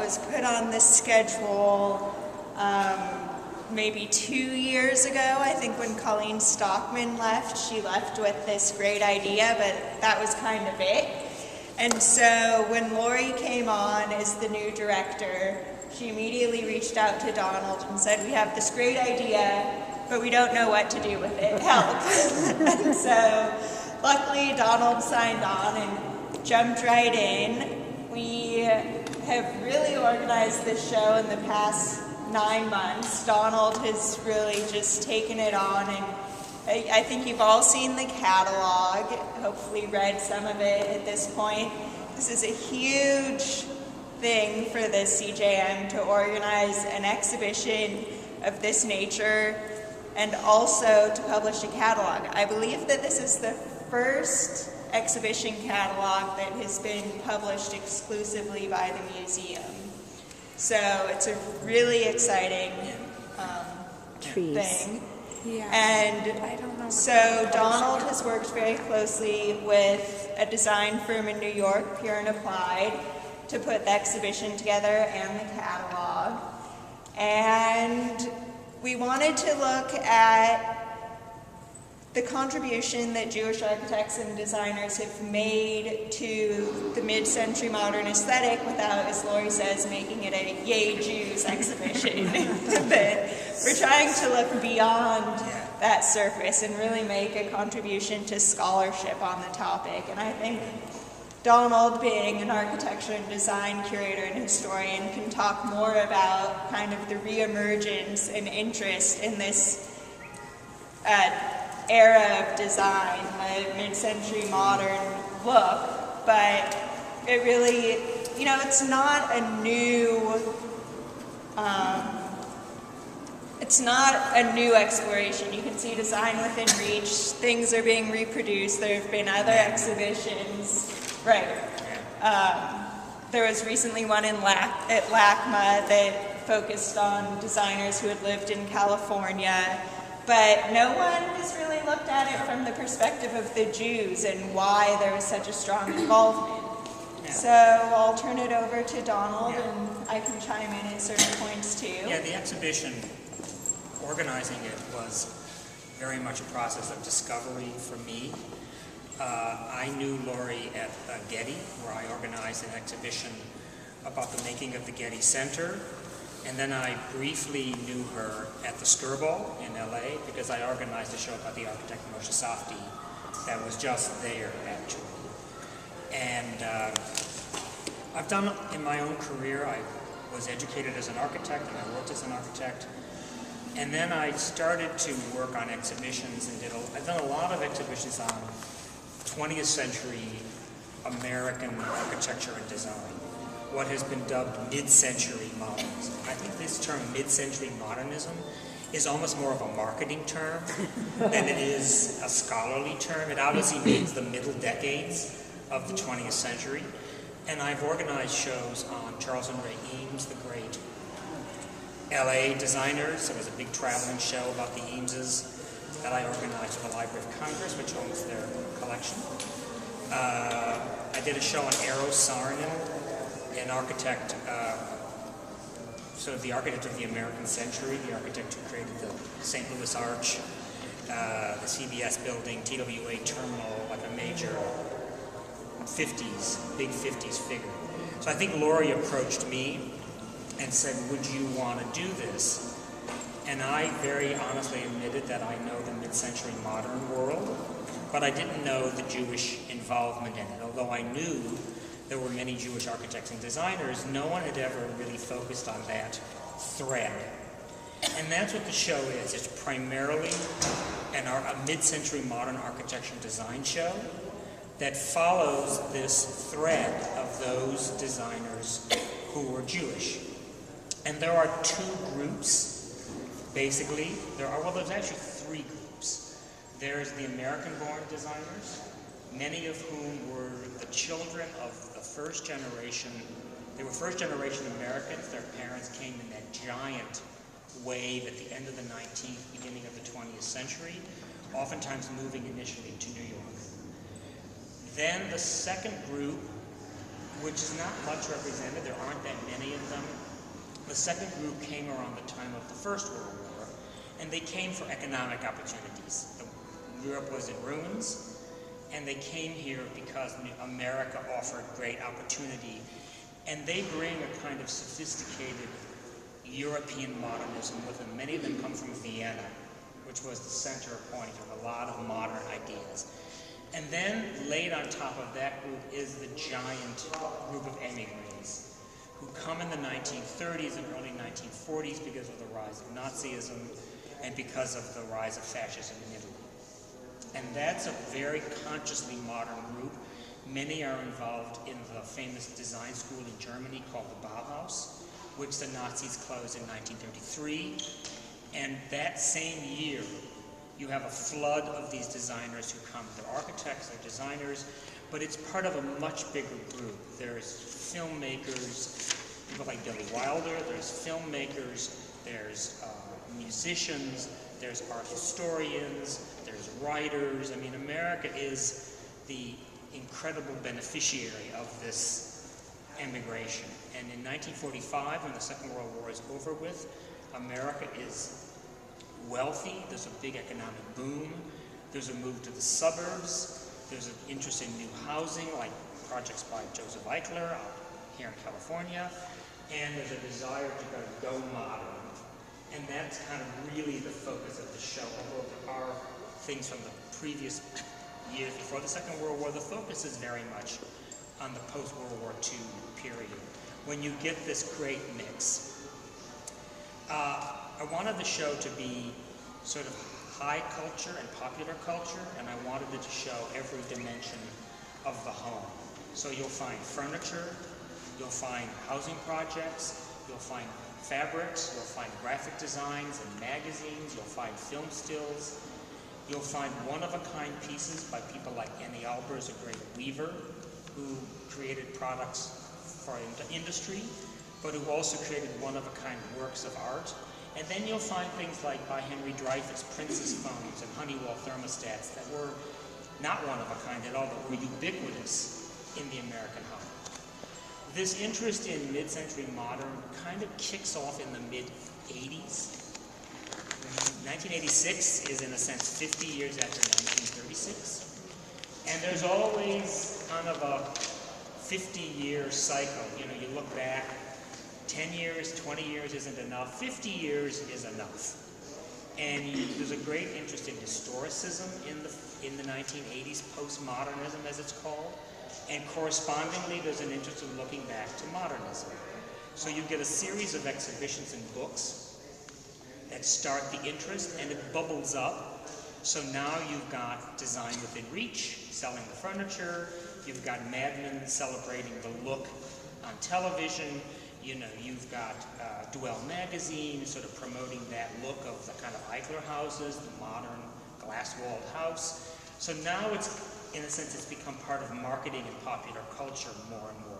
was put on the schedule maybe 2 years ago. I think when Colleen Stockman left, she left with this great idea, but that was kind of it. And so when Lori came on as the new director, she immediately reached out to Donald and said, we have this great idea, but we don't know what to do with it. Help. And so luckily Donald signed on and jumped right in. We have really organized this show in the past 9 months. Donald has really just taken it on, and I think you've all seen the catalog, hopefully read some of it at this point. This is a huge thing for the CJM to organize an exhibition of this nature and also to publish a catalog. I believe that this is the first exhibition catalog that has been published exclusively by the museum. So it's a really exciting thing. Yeah. And so Donald has worked very closely with a design firm in New York, Pure and Applied, to put the exhibition together and the catalog. And we wanted to look at the contribution that Jewish architects and designers have made to the mid-century modern aesthetic without, as Lori says, making it a Yay Jews exhibition. But we're trying to look beyond that surface and really make a contribution to scholarship on the topic. And I think Donald, being an architecture and design curator and historian, can talk more about kind of the reemergence and interest in this era of design, the mid-century modern look, but it really, it's not a new exploration. You can see design within reach. Things are being reproduced. There have been other exhibitions. Right. There was recently one at LACMA that focused on designers who had lived in California. But no one has really looked at it from the perspective of the Jews and why there was such a strong involvement. Yeah. So I'll turn it over to Donald, and I can chime in at certain points too. Yeah, the exhibition, organizing it was very much a process of discovery for me. I knew Lori at Getty, where I organized an exhibition about the making of the Getty Center. And then I briefly knew her at the Skirball in LA because I organized a show about the architect Moshe Safdie that was just there, actually. And I've done, in my own career, I was educated as an architect and I worked as an architect. And then I started to work on exhibitions and I've done a lot of exhibitions on 20th century American architecture and design. What has been dubbed mid-century modernism. I think this term mid-century modernism is almost more of a marketing term than it is a scholarly term. It obviously means the middle decades of the 20th century. And I've organized shows on Charles and Ray Eames, the great LA designers. There was a big traveling show about the Eameses that I organized at the Library of Congress, which owns their collection. I did a show on Eero Saarinen, an architect, sort of the architect of the American century, the architect who created the St. Louis Arch, the CBS building, TWA terminal, like a major big 50s figure. So I think Lori approached me and said, would you want to do this? And I very honestly admitted that I know the mid-century modern world, but I didn't know the Jewish involvement in it. Although I knew there were many Jewish architects and designers, no one had ever really focused on that thread. And that's what the show is. It's primarily a mid-century modern architecture and design show that follows this thread of those designers who were Jewish. And there are two groups, basically. There's actually three groups. There's the American-born designers, many of whom were the children of the first generation. They were first-generation Americans. Their parents came in that giant wave at the end of the 19th, beginning of the 20th century, oftentimes moving initially to New York. Then the second group which is not much represented. There aren't that many of them. The second group came around the time of the First World War, and they came for economic opportunities. Europe was in ruins, and they came here because America offered great opportunity. And they bring a kind of sophisticated European modernism with them. Many of them come from Vienna, which was the center point of a lot of modern ideas. And then laid on top of that group is the giant group of émigrés who come in the 1930s and early 1940s because of the rise of Nazism and because of the rise of fascism in Italy. And that's a very consciously modern group. Many are involved in the famous design school in Germany called the Bauhaus, which the Nazis closed in 1933. And that same year, you have a flood of these designers who come. They're architects, they're designers, but it's part of a much bigger group. There's filmmakers, people like Billy Wilder, there's filmmakers, there's musicians, there's art historians, there's writers. I mean, America is the incredible beneficiary of this emigration. And in 1945, when the Second World War is over with, America is wealthy. There's a big economic boom. There's a move to the suburbs. There's an interest in new housing, like projects by Joseph Eichler out here in California. And there's a desire to kind of go modern. And that's kind of really the focus of the show. Although there are things from the previous years before the Second World War, the focus is very much on the post-World War II period, when you get this great mix. I wanted the show to be sort of high culture and popular culture, and I wanted it to show every dimension of the home. So you'll find furniture, you'll find housing projects, you'll find fabrics, you'll find graphic designs and magazines, you'll find film stills, you'll find one-of-a-kind pieces by people like Annie Albers, a great weaver, who created products for industry, but who also created one-of-a-kind works of art. And then you'll find things like by Henry Dreyfuss, Princess phones and Honeywell thermostats that were not one-of-a-kind at all, but were ubiquitous in the American home. This interest in mid-century modern kind of kicks off in the mid-80s. 1986 is, in a sense, 50 years after 1936. And there's always kind of a 50-year cycle. You know, you look back, 10 years, 20 years isn't enough, 50 years is enough. And there's a great interest in historicism in the 1980s, postmodernism as it's called. And correspondingly, there's an interest in looking back to modernism. So you get a series of exhibitions and books that start the interest, and it bubbles up. So now you've got Design Within Reach, selling the furniture. You've got Mad Men celebrating the look on television. You know, you've got Dwell magazine sort of promoting that look of the kind of Eichler houses, the modern glass-walled house. So now it's, in a sense, it's become part of marketing and popular culture more and more.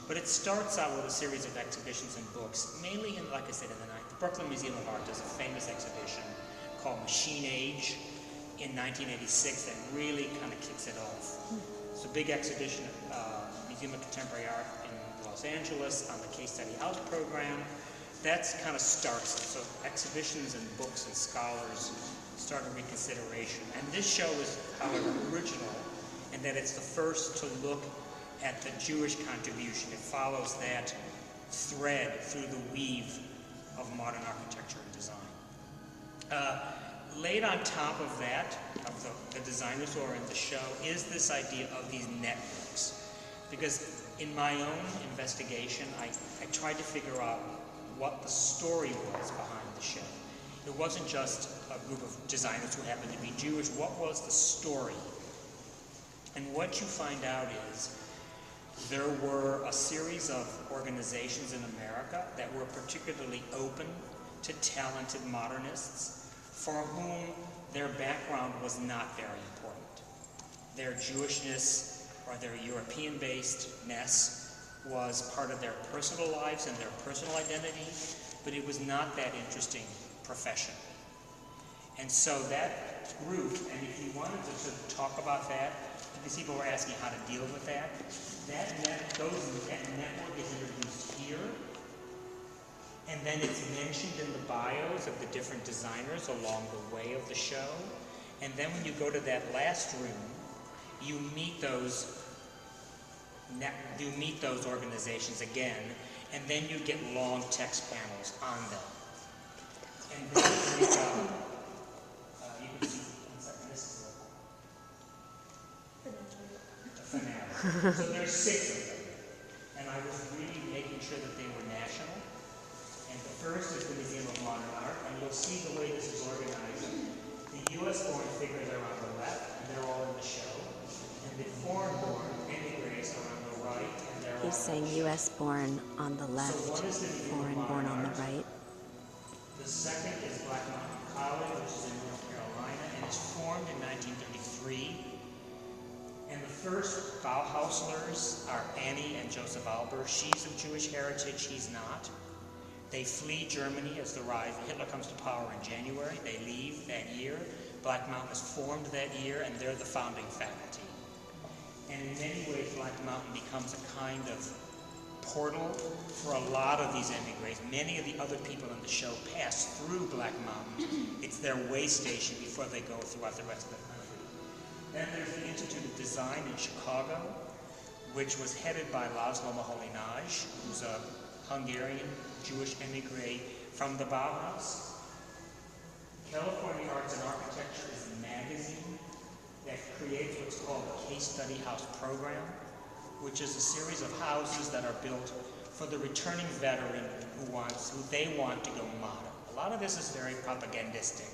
But it starts out with a series of exhibitions and books, mainly in, like I said, in the 90s. The Brooklyn Museum of Art does a famous exhibition called Machine Age in 1986 that really kind of kicks it off. It's a big exhibition at Museum of Contemporary Art in Los Angeles on the Case Study House program. That's kind of starts it. So exhibitions and books and scholars start a reconsideration. And this show is, however, original in that it's the first to look at the Jewish contribution. It follows that thread through the weave of modern architecture and design. Laid on top of that, of the designers who are in the show, is this idea of these networks. Because in my own investigation, I tried to figure out what the story was behind the show. It wasn't just a group of designers who happened to be Jewish. What was the story? And what you find out is there were a series of organizations in America that were particularly open to talented modernists for whom their background was not very important. Their Jewishness or their European-basedness was part of their personal lives and their personal identity, but it was not that interesting professionally. And so that group, and if you wanted to sort of talk about that, because people were asking how to deal with that. That network is introduced here, and then it's mentioned in the bios of the different designers along the way of the show. And then when you go to that last room, you meet those organizations again, and then you get long text panels on them. And then you can see, one second, this is a finale. So there's 6 of them. And I was really making sure that they were national. And the first is the Museum of Modern Art, and you'll see the way this is organized. The U.S.-born figures are on the left, and they're all in the show. And the foreign-born emigres are on the right, and they're all He's saying U.S.-born on the left, foreign-born on the right. The second is Black Mountain College, which is in North Carolina, and it's formed in 1933. And the first Bauhauslers are Annie and Joseph Albers. She's of Jewish heritage, he's not. They flee Germany as Hitler comes to power in January. They leave that year. Black Mountain is formed that year, and they're the founding faculty. And in many ways, Black Mountain becomes a kind of portal for a lot of these emigres. Many of the other people in the show pass through Black Mountain. It's their way station before they go throughout the rest of the country. Then there's the Institute of Design in Chicago, which was headed by Laszlo Moholy-Nagy, who's a Hungarian Jewish emigre from the Bauhaus. California Arts and Architecture is a magazine that creates what's called the Case Study House Program, which is a series of houses that are built for the returning veteran who they want to go modern. A lot of this is very propagandistic.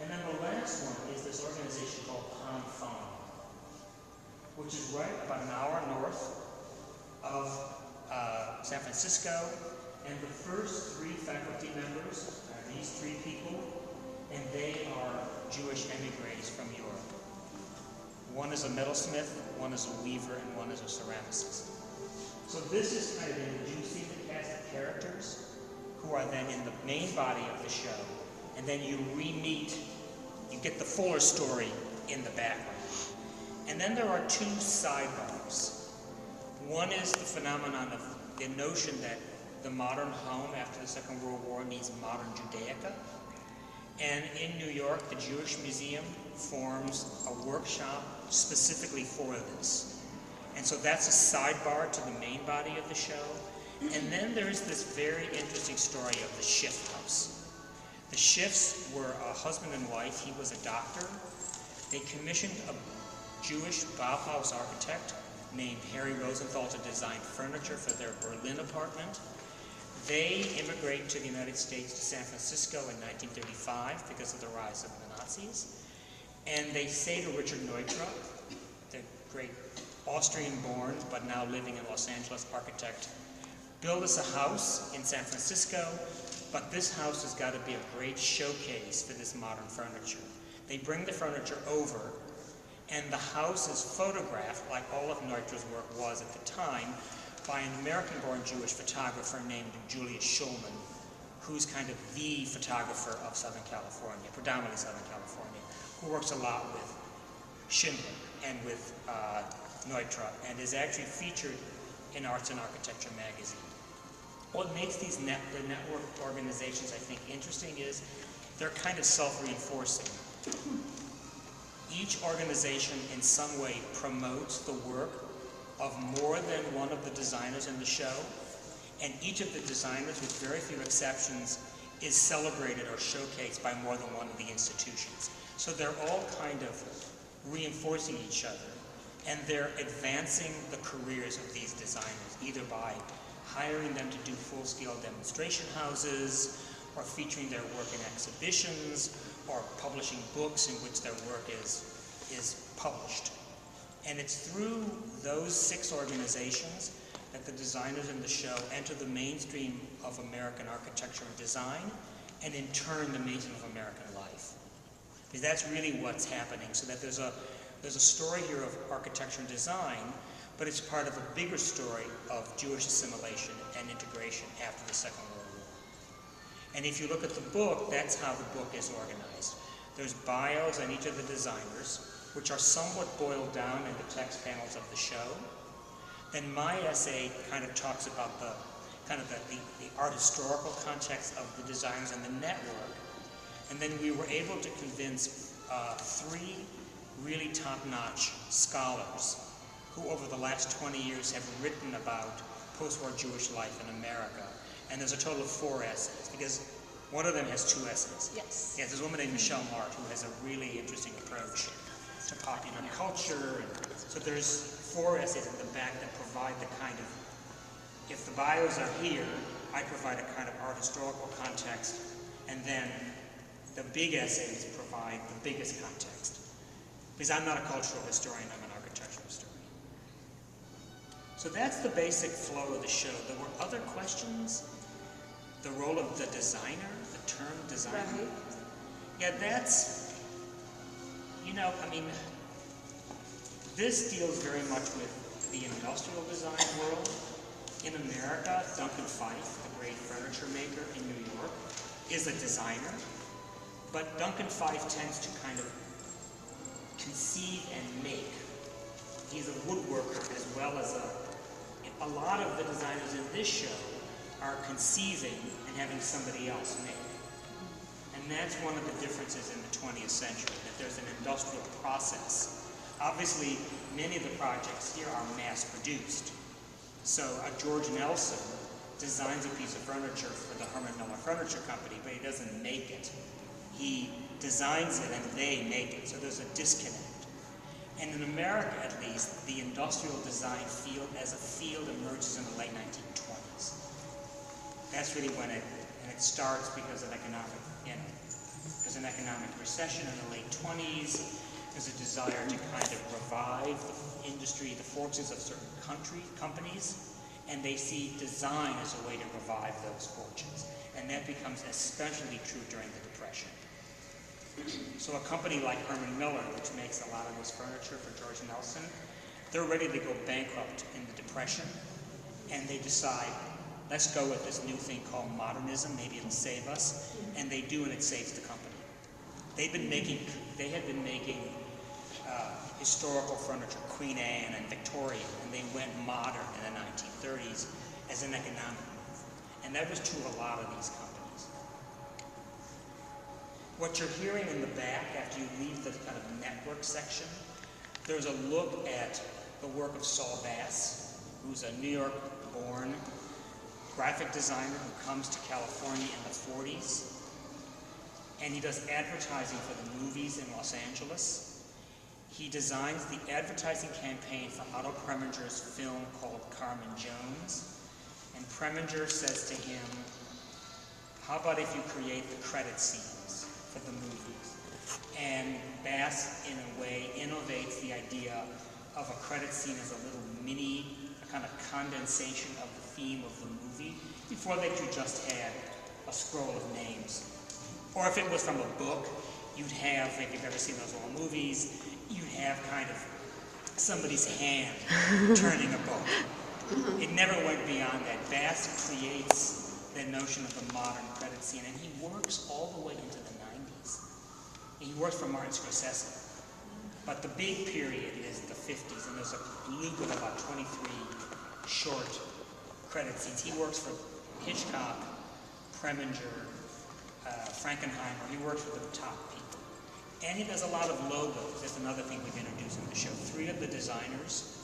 And then the last one is this organization called Pond Farm, which is right about an hour north of San Francisco. And the first 3 faculty members are these 3 people, and they are Jewish emigres from Europe. One is a metalsmith, one is a weaver, and one is a ceramicist. So this is kind of introducing the cast of characters who are then in the main body of the show, and then you re-meet, you get the fuller story in the background. And then there are 2 sidebars. One is the phenomenon of the notion that the modern home after the Second World War needs modern Judaica. And in New York, the Jewish Museum forms a workshop specifically for this. And so that's a sidebar to the main body of the show. And then there's this very interesting story of the Schiff House. The Schiffs were a husband and wife. He was a doctor. They commissioned a Jewish Bauhaus architect named Harry Rosenthal to design furniture for their Berlin apartment. They immigrate to the United States, to San Francisco in 1935 because of the rise of the Nazis. And they say to Richard Neutra, the great Austrian-born but now living in Los Angeles architect, build us a house in San Francisco, but this house has got to be a great showcase for this modern furniture. They bring the furniture over, and the house is photographed, like all of Neutra's work was at the time, by an American-born Jewish photographer named Julius Schulman, who's kind of the photographer of Southern California, predominantly Southern California, who works a lot with Schindler and with Neutra, and is actually featured in Arts and Architecture magazine. What makes these the network organizations, I think, interesting is they're kind of self-reinforcing. Each organization in some way promotes the work of more than one of the designers in the show, and each of the designers, with very few exceptions, is celebrated or showcased by more than one of the institutions. So they're all kind of reinforcing each other, and they're advancing the careers of these designers, either by hiring them to do full-scale demonstration houses, or featuring their work in exhibitions, or publishing books in which their work is published. And it's through those 6 organizations that the designers in the show enter the mainstream of American architecture and design, and in turn the mainstream of American life. Because that's really what's happening. So that there's a story here of architecture and design, but it's part of a bigger story of Jewish assimilation and integration after the Second World War. And if you look at the book, that's how the book is organized. There's bios on each of the designers. which are somewhat boiled down in the text panels of the show. Then my essay kind of talks about the art historical context of the designs and the network. And then we were able to convince 3 really top-notch scholars who over the last 20 years have written about post-war Jewish life in America. And there's a total of 4 essays, because one of them has 2 essays. Yes. Yeah, there's a woman named Michelle Mart who has a really interesting approach to popular culture. And so there's 4 essays in the back that provide the kind of, if the bios are here, I provide a kind of art historical context, and then the big essays provide the biggest context. Because I'm not a cultural historian, I'm an architectural historian. So that's the basic flow of the show. There were other questions. The role of the designer, the term designer. Right. Yeah, that's, you know, I mean, this deals very much with the industrial design world. In America, Duncan Phyfe, the great furniture maker in New York, is a designer. But Duncan Phyfe tends to kind of conceive and make. He's a woodworker as well as a lot of the designers in this show are conceiving and having somebody else make. And that's one of the differences in the 20th century, that there's an industrial process. Obviously, many of the projects here are mass-produced. So George Nelson designs a piece of furniture for the Herman Miller Furniture Company, but he doesn't make it. He designs it and they make it, so there's a disconnect. And in America, at least, the industrial design field as a field emerges in the late 1920s. That's really when it starts because of economic, there's an economic recession in the late 20s. There's a desire to kind of revive the industry, the fortunes of certain companies, and they see design as a way to revive those fortunes. And that becomes especially true during the Depression. So a company like Herman Miller, which makes a lot of this furniture for George Nelson, they're ready to go bankrupt in the Depression, and they decide, let's go with this new thing called modernism, maybe it'll save us, and they do, and it saves the company. They had been making historical furniture, Queen Anne and Victorian, and they went modern in the 1930s as an economic move. And that was true of a lot of these companies. What you're hearing in the back after you leave the kind of network section, there's a look at the work of Saul Bass, who's a New York-born graphic designer who comes to California in the 40s. And he does advertising for the movies in Los Angeles. He designs the advertising campaign for Otto Preminger's film called Carmen Jones. And Preminger says to him, how about if you create the credit scenes for the movies? And Bass, in a way, innovates the idea of a credit scene as a little mini, a kind of condensation of the theme of the movie. Before that, you just had a scroll of names. Or if it was from a book, you'd have, if you've ever seen those old movies, you'd have kind of somebody's hand turning a book. It never went beyond that. Bass creates that notion of the modern credit scene, and he works all the way into the 90s. He works for Martin Scorsese. But the big period is the 50s, and there's a loop of about 23 short credit scenes. He works for Hitchcock, Preminger, Frankenheimer. He works with the top people. And he does a lot of logos. That's another thing we've introduced in the show. 3 of the designers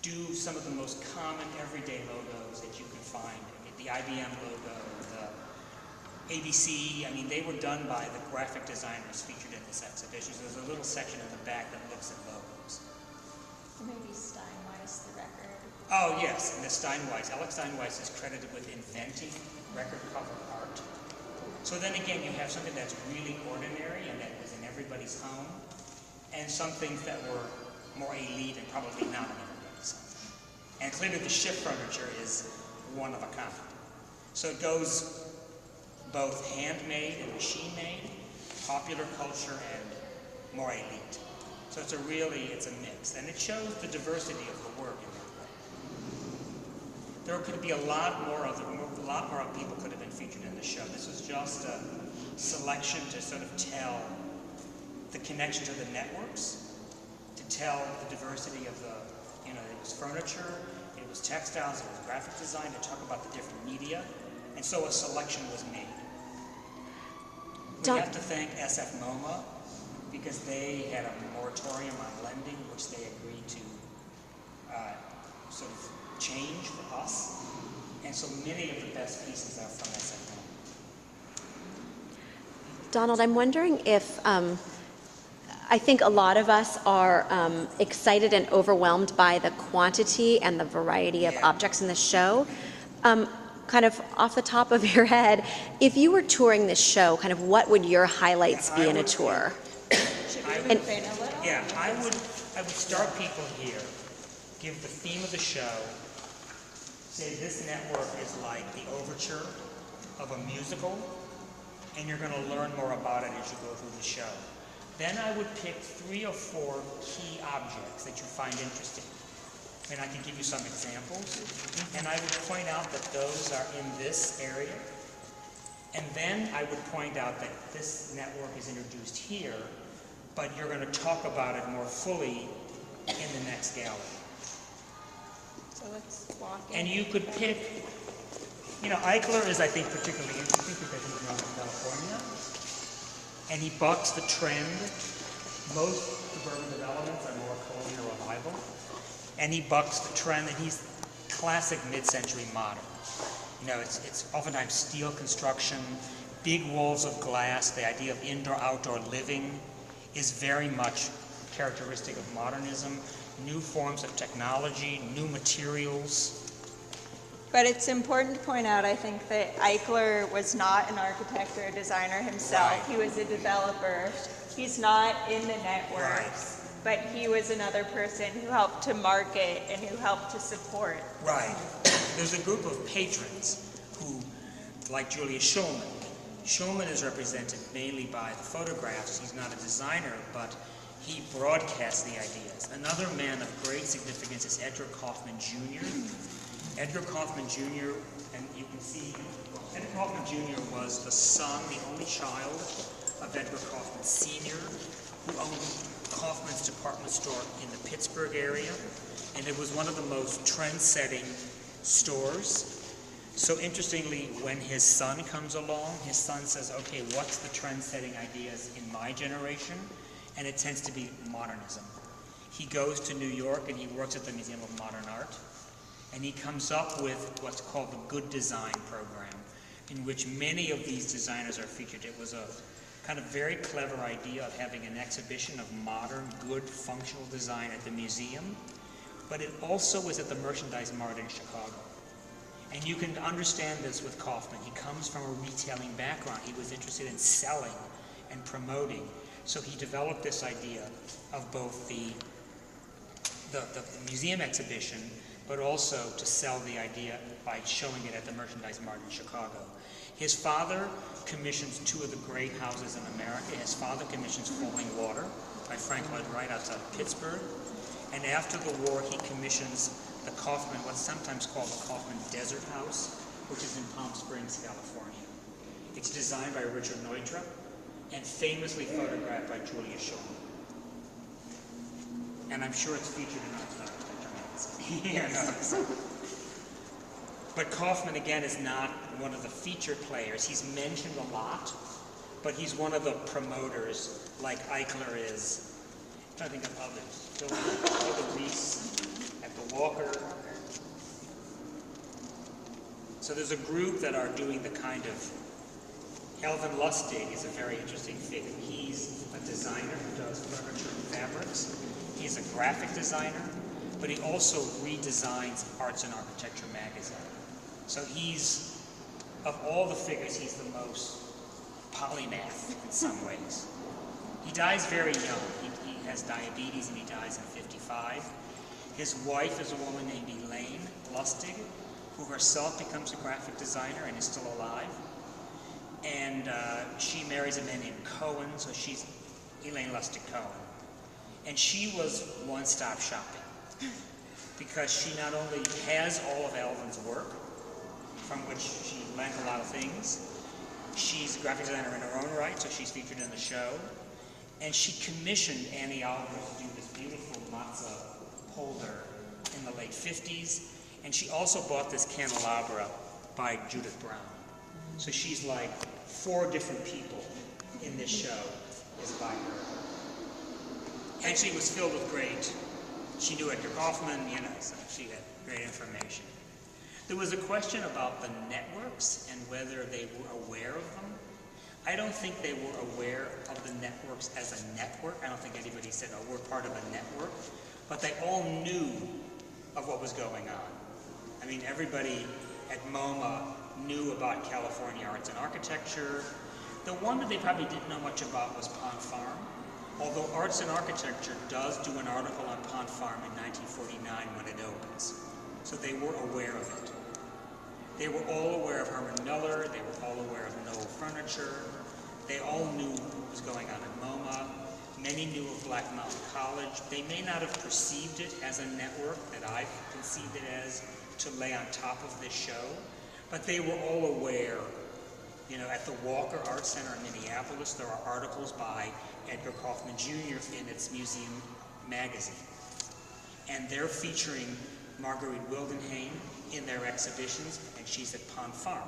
do some of the most common everyday logos that you can find. The IBM logo, the ABC, I mean, they were done by the graphic designers featured in this exhibition. So there's a little section in the back that looks at logos. Maybe Steinweiss, the record. Oh, yes, and the Steinweiss. Alex Steinweiss is credited with inventing record cover art. So then again, you have something that's really ordinary and that was in everybody's home, and some things that were more elite and probably not in everybody's home. And clearly the ship furniture is one of a kind. So it goes both handmade and machine-made, popular culture and more elite. So it's a mix. And it shows the diversity of the work in that way. There could be a lot more people could have been featured in the show. This was just a selection to sort of tell the connection to the networks, to tell the diversity of the, it was furniture, it was textiles, it was graphic design, to talk about the different media, and so a selection was made. We have to thank SF MoMA because they had a moratorium on lending, which they agreed to sort of change for us, and so many of the best pieces are from SF MoMA. Donald, I'm wondering if, I think a lot of us are excited and overwhelmed by the quantity and the variety of objects in the show. Kind of off the top of your head, if you were touring this show, kind of what would your highlights be in a tour? Should we move in a little? Yeah, I would start people here, give the theme of the show, say this network is like the overture of a musical, and you're going to learn more about it as you go through the show. Then I would pick 3 or 4 key objects that you find interesting. And I can give you some examples. And I would point out that those are in this area. And then I would point out that this network is introduced here, but you're going to talk about it more fully in the next gallery. So let's walk in. And you could pick, Eichler is, I think, particularly interesting because he's from California. And he bucks the trend. Most suburban developments are more colonial revival. And he bucks the trend, and he's classic mid-century modern. It's oftentimes steel construction, big walls of glass. The idea of indoor-outdoor living is very much characteristic of modernism. New forms of technology, new materials. But it's important to point out, I think, that Eichler was not an architect or a designer himself. Right. He was a developer. He's not in the networks. But he was another person who helped to market and who helped to support. Right. There's a group of patrons who, like Julius Schulman. Schulman is represented mainly by the photographs. He's not a designer, but he broadcasts the ideas. Another man of great significance is Edgar Kaufman Jr. Edgar Kaufman Jr., and you can see, Edgar Kaufman Jr. was the son, the only child of Edgar Kaufman Sr., who owned Kaufman's department store in the Pittsburgh area, and it was one of the most trend-setting stores. So interestingly, when his son comes along, his son says, okay, what's the trend-setting ideas in my generation? And it tends to be modernism. He goes to New York and he works at the Museum of Modern Art, and he comes up with what's called the Good Design program, in which many of these designers are featured. It was a kind of very clever idea of having an exhibition of modern, good, functional design at the museum, but it also was at the Merchandise Mart in Chicago. And you can understand this with Kaufman. He comes from a retailing background. He was interested in selling and promoting. So he developed this idea of both the museum exhibition, but also to sell the idea by showing it at the Merchandise Mart in Chicago. His father commissions 2 of the great houses in America. His father commissions Falling Water by Frank Lloyd Wright outside of Pittsburgh. And after the war, he commissions the Kaufman, what's sometimes called the Kaufman Desert House, which is in Palm Springs, California. It's designed by Richard Neutra and famously photographed by Julius Schulman. And I'm sure it's featured in Arts and Architecture magazine. But Kaufman, again, is not one of the featured players. He's mentioned a lot, but he's one of the promoters, like Eichler is. I'm trying to think of others. Philip Reese at the Walker. So there's a group that are doing the kind of... Elvin Lustig is a very interesting figure. He's a designer who does furniture and fabrics. He's a graphic designer, but he also redesigns Arts and Architecture magazine. So he's, of all the figures, he's the most polymath in some ways. He dies very young. He has diabetes and he dies at 55. His wife is a woman named Elaine Lustig, who herself becomes a graphic designer and is still alive. And she marries a man named Cohen, so she's Elaine Lustig Cohen. And she was one-stop shopping because she not only has all of Elvin's work, from which she lent a lot of things, she's a graphic designer in her own right, so she's featured in the show, And she commissioned Annie Albers to do this beautiful matzah holder in the late 50s. And she also bought this candelabra by Judith Brown. So she's like 4 different people in this show is by her. And she was filled with she knew Edgar Kaufman, so she had great information. There was a question about the networks and whether they were aware of them. I don't think they were aware of the networks as a network. I don't think anybody said, oh, we're part of a network. But they all knew of what was going on. I mean, everybody at MoMA knew about California arts and architecture. The one that they probably didn't know much about was Pond Farm. Although Arts and Architecture does do an article on Pond Farm in 1949 when it opens. So they were aware of it. They were all aware of Herman Miller. They were all aware of Knoll Furniture. They all knew what was going on at MoMA. Many knew of Black Mountain College. They may not have perceived it as a network that I've conceived it as to lay on top of this show, but they were all aware. At the Walker Art Center in Minneapolis, there are articles by Edgar Kaufman Jr. in its museum magazine. And they're featuring Marguerite Wildenhain in their exhibitions, and she's at Pond Farm.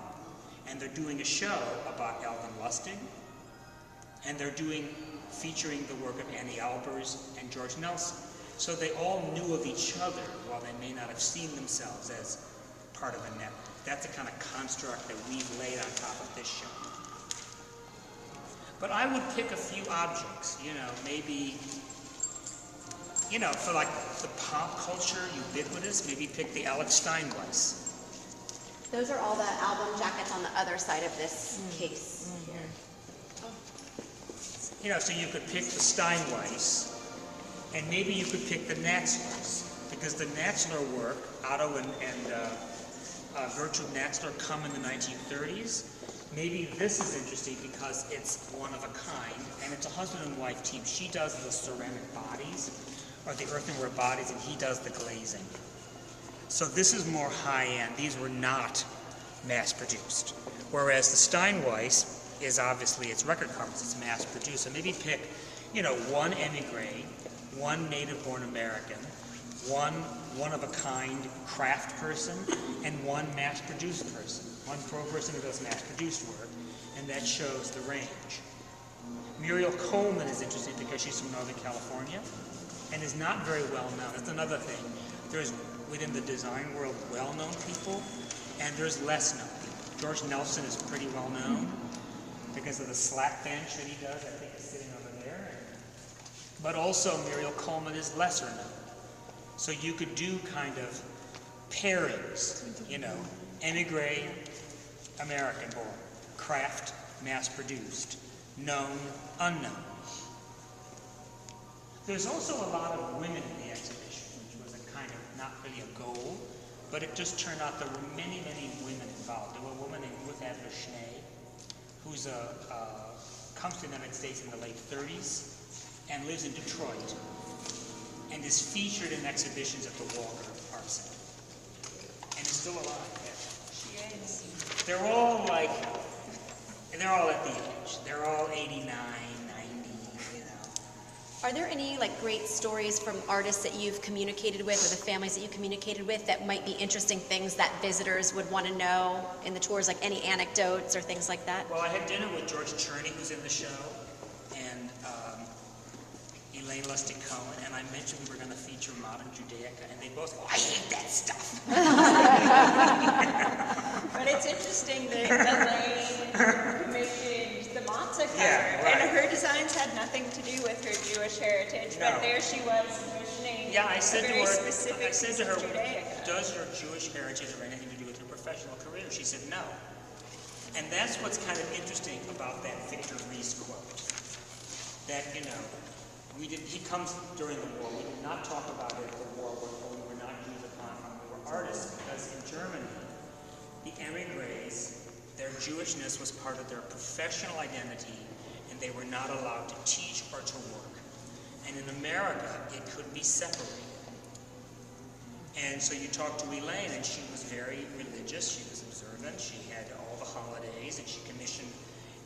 And they're doing a show about Alvin Lustig, and they're featuring the work of Annie Albers and George Nelson. So they all knew of each other while they may not have seen themselves as part of a network. That's the kind of construct that we've laid on top of this show. But I would pick a few objects, maybe, for like the pop culture, ubiquitous, maybe pick the Alex Steinweiss. Those are all the album jackets on the other side of this case here. So you could pick the Steinweiss, and maybe you could pick the Natzlers, because the Natzler work, Otto and Gertrude Natzler come in the 1930s. Maybe this is interesting because it's one of a kind, and it's a husband and wife team. She does the ceramic bodies, or the earthenware bodies, and he does the glazing. So this is more high-end. These were not mass-produced. Whereas the Steinweiss is obviously, it's record carpets, it's mass-produced. So maybe pick, one emigre, one native-born American, one of a kind craft person, and one mass-produced person. One pro person who does mass-produced work, and that shows the range. Muriel Coleman is interesting because she's from Northern California and is not very well known. That's another thing. There's, within the design world, well-known people, and there's less known people. George Nelson is pretty well known because of the slack bench that he does, I think is sitting over there. But also Muriel Coleman is lesser known. So you could do kind of pairings, emigre, American-born, craft, mass-produced, known, unknown. There's also a lot of women in the exhibition, which was a kind of, not really a goal, but it just turned out there were many, many women involved. There was a woman named Ruth Adler Schnee, who's comes to the United States in the late 30s and lives in Detroit, and is featured in exhibitions at the Walker Art Center, and is still alive. She is. They're all at the edge. They're all 89, 90, Are there any great stories from artists that you've communicated with, or the families that you communicated with, that might be interesting things that visitors would want to know in the tours, like any anecdotes or things like that? Well, I had dinner with George Cherney, who's in the show, and Elaine Lustig Cohen, and I mentioned we were going to feature modern Judaica, and they both go, I hate that stuff. But it's interesting that Elaine commissioned the matzah cover, Yeah, right. and her designs had nothing to do with her Jewish heritage, No. but there she was commissioning Yeah, I said a to very her, specific I said piece to her, of Judaica. does your Jewish heritage have anything to do with your professional career? She said no. And that's what's kind of interesting about that Victor Reese quote. That, he comes during the war. We did not talk about it at the war when we were not Jews upon, we were artists, because in Germany, the emigres, their Jewishness was part of their professional identity, and they were not allowed to teach or to work. And in America, it could be separated. And so you talk to Elaine, and she was very religious, she was observant, she had all the holidays, and she commissioned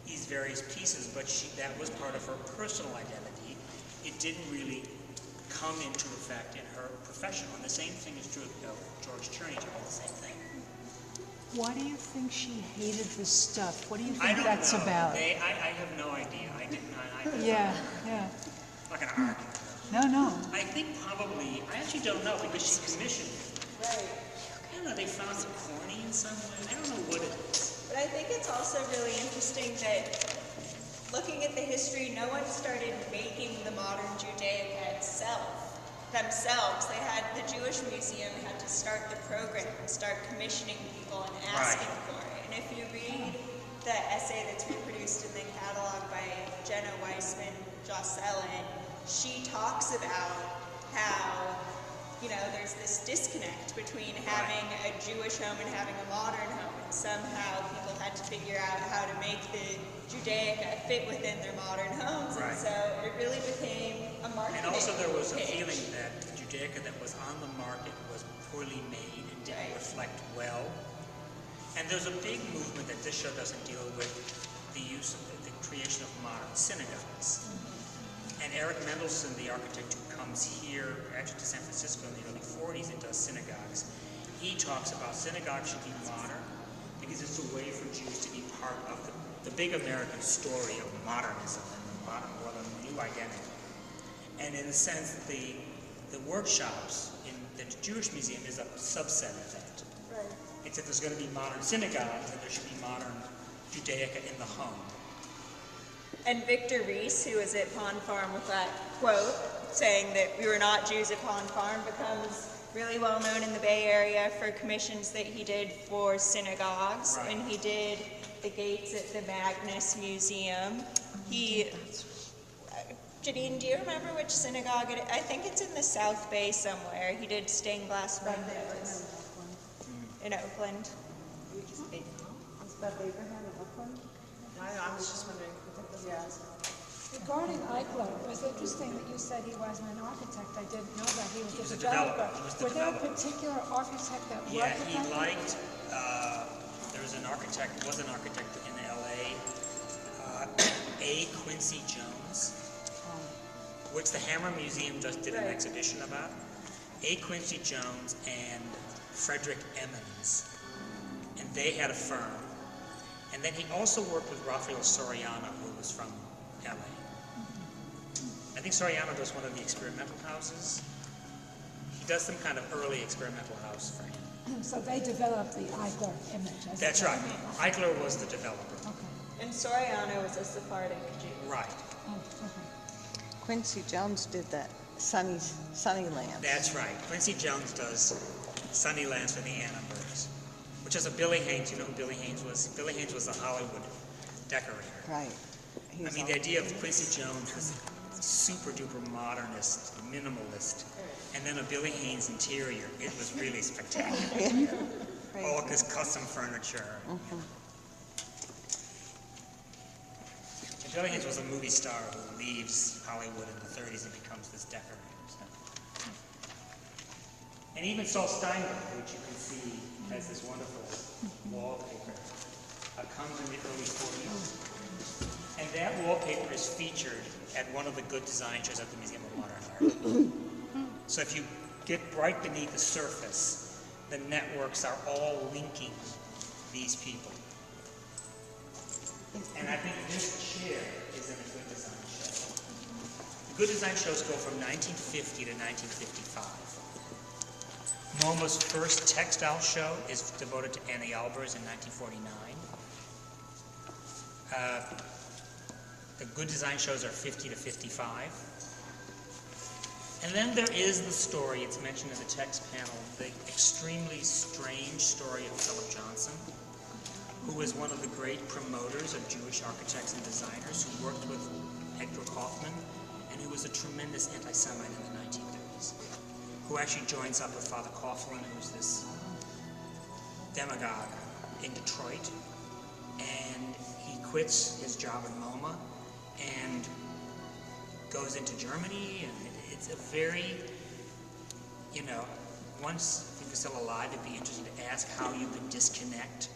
these these various pieces, but that was part of her personal identity. It didn't really come into effect in her professional. And the same thing is true of George Cherney, all the same thing. Why do you think she hated this stuff? What do you I think don't that's know. about? I have no idea. I didn't. Yeah. I'm not going to argue. No. I think probably, I actually don't know because she commissioned it. Right. I don't know, they found it corny in some way. I don't know what it is. But I think it's also really interesting that looking at the history, no one started making the modern Judaica themselves. They had the Jewish Museum had to start the program and start commissioning people and asking for it. And if you read the essay that's reproduced in the catalog by Jenna Weissman Jocelyn, she talks about how, there's this disconnect between having a Jewish home and having a modern home, and somehow people had to figure out how to make the Judaica fit within their modern homes, Right. and so it really became a marketing And also there was a pitch. feeling that the Judaica that was on the market was poorly made and didn't Right. reflect well. And there's a big movement that this show doesn't deal with, the use of the creation of modern synagogues. And Eric Mendelsohn, the architect who comes here, actually to San Francisco in the early 40s and does synagogues, he talks about synagogues should be modern because it's a way for Jews to be part of the big American story of modernism and the modern world and the new identity. And in a sense, the workshops in the Jewish Museum is a subset of that. Right. It's if there's going to be modern synagogues, then there should be modern Judaica in the home. And Victor Reese, who was at Pond Farm with that quote saying that we were not Jews at Pond Farm, becomes really well known in the Bay Area for commissions that he did for synagogues. Right. When he did the gates at the Magnus Museum, Janine, do you remember which synagogue it is? I think it's in the South Bay somewhere. He did stained glass windows in Oakland. I was just wondering. Regarding Eichler, it was interesting that you said he wasn't an architect. I didn't know that. He was was a a developer. developer. He was the Was there a developer. particular architect that Yeah, worked with he him? liked, there was an architect in LA, A. Quincy Jones, which the Hammer Museum just did an Right. exhibition about. A. Quincy Jones and Frederick Emmons. And they had a firm. And then he also worked with Rafael Soriano, who was from LA. I think Soriano does one of the experimental houses. He does some kind of early experimental house for him. So they developed the Eichler image. as That's it right. were. Eichler was the developer. Okay. And Soriano was a Sephardic Jew. Right. Oh, okay. Quincy Jones did that Sunnyland. That's right. Quincy Jones does Sunnylands for the Annenbergs, which is a Billy Haynes. You know who Billy Haynes was? Billy Haynes was a Hollywood decorator. Right. I mean, the idea of Quincy Jones was super duper modernist, minimalist, and then a Billy Haynes interior. It was really spectacular. All of his custom furniture. And Billy Haynes was a movie star who leaves Hollywood in the 30s and becomes this decorator. So. And even Saul Steinberg, which you can see has this wonderful wallpaper, comes in the early 40s. And that wallpaper is featured at one of the good design shows at the Museum of Modern Art. So if you get right beneath the surface, the networks are all linking these people. And I think this chair is in a good design show. The good design shows go from 1950 to 1955. MoMA's first textile show is devoted to Annie Albers in 1949. The good design shows are 50 to 55. And then there is the story, it's mentioned in the text panel, the extremely strange story of Philip Johnson, who was one of the great promoters of Jewish architects and designers, who worked with Hector Kaufman, and who was a tremendous anti-Semite in the 1930s, who actually joins up with Father Coughlin, who's this demagogue in Detroit, and he quits his job at MoMA and goes into Germany, and it's a very, once he was still alive, it'd be interesting to ask how you could disconnect,